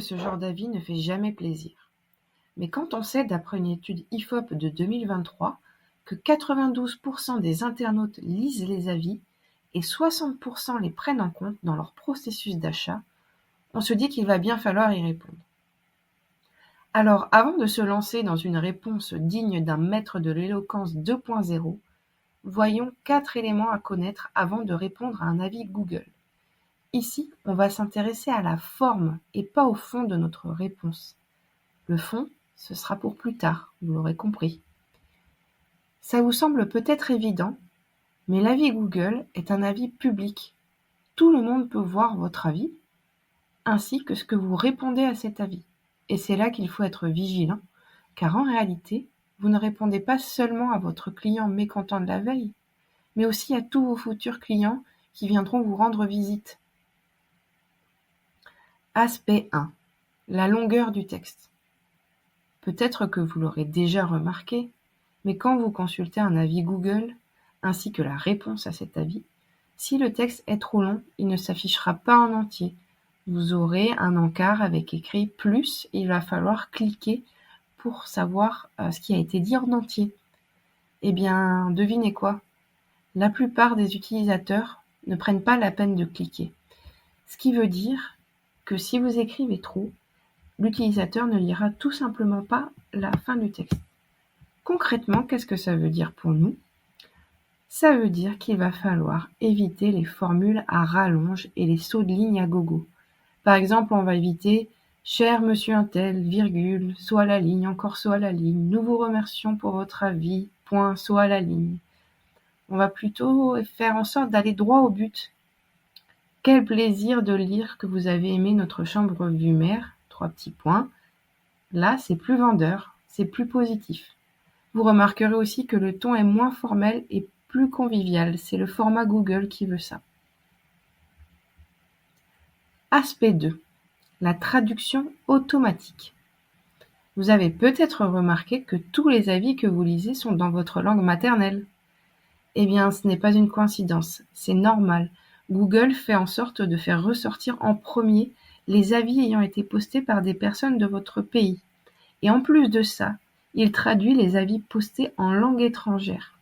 Ce genre d'avis ne fait jamais plaisir. Mais quand on sait, d'après une étude IFOP de 2023, que 92% des internautes lisent les avis et 60% les prennent en compte dans leur processus d'achat, on se dit qu'il va bien falloir y répondre. Alors, avant de se lancer dans une réponse digne d'un maître de l'éloquence 2.0, voyons 4 éléments à connaître avant de répondre à un avis Google. Ici, on va s'intéresser à la forme et pas au fond de notre réponse. Le fond, ce sera pour plus tard, vous l'aurez compris. Ça vous semble peut-être évident, mais l'avis Google est un avis public. Tout le monde peut voir votre avis, ainsi que ce que vous répondez à cet avis. Et c'est là qu'il faut être vigilant, car en réalité, vous ne répondez pas seulement à votre client mécontent de la veille, mais aussi à tous vos futurs clients qui viendront vous rendre visite. Aspect 1. La longueur du texte. Peut-être que vous l'aurez déjà remarqué, mais quand vous consultez un avis Google, ainsi que la réponse à cet avis, si le texte est trop long, il ne s'affichera pas en entier. Vous aurez un encart avec écrit « plus », il va falloir cliquer pour savoir ce qui a été dit en entier. Eh bien, devinez quoi? La plupart des utilisateurs ne prennent pas la peine de cliquer. Ce qui veut dire que si vous écrivez trop, l'utilisateur ne lira tout simplement pas la fin du texte. Concrètement, qu'est-ce que ça veut dire pour nous? Ça veut dire qu'il va falloir éviter les formules à rallonge et les sauts de ligne à gogo. Par exemple, on va éviter « Cher monsieur untel, virgule, saut à la ligne, encore saut à la ligne, nous vous remercions pour votre avis, point, saut à la ligne ». On va plutôt faire en sorte d'aller droit au but. Quel plaisir de lire que vous avez aimé notre chambre vue mer, 3 petits points. Là, c'est plus vendeur, c'est plus positif. Vous remarquerez aussi que le ton est moins formel et plus convivial. C'est le format Google qui veut ça. Aspect 2. La traduction automatique. Vous avez peut-être remarqué que tous les avis que vous lisez sont dans votre langue maternelle. Eh bien, ce n'est pas une coïncidence, c'est normal. Google fait en sorte de faire ressortir en premier les avis ayant été postés par des personnes de votre pays. Et en plus de ça, il traduit les avis postés en langue étrangère.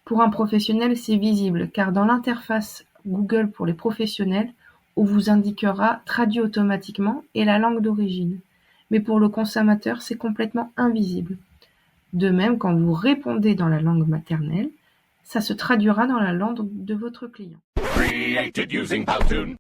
Pour un professionnel, c'est visible, car dans l'interface Google pour les professionnels, on vous indiquera traduit automatiquement et la langue d'origine. Mais pour le consommateur, c'est complètement invisible. De même, quand vous répondez dans la langue maternelle, ça se traduira dans la langue de votre client. Created using Powtoon.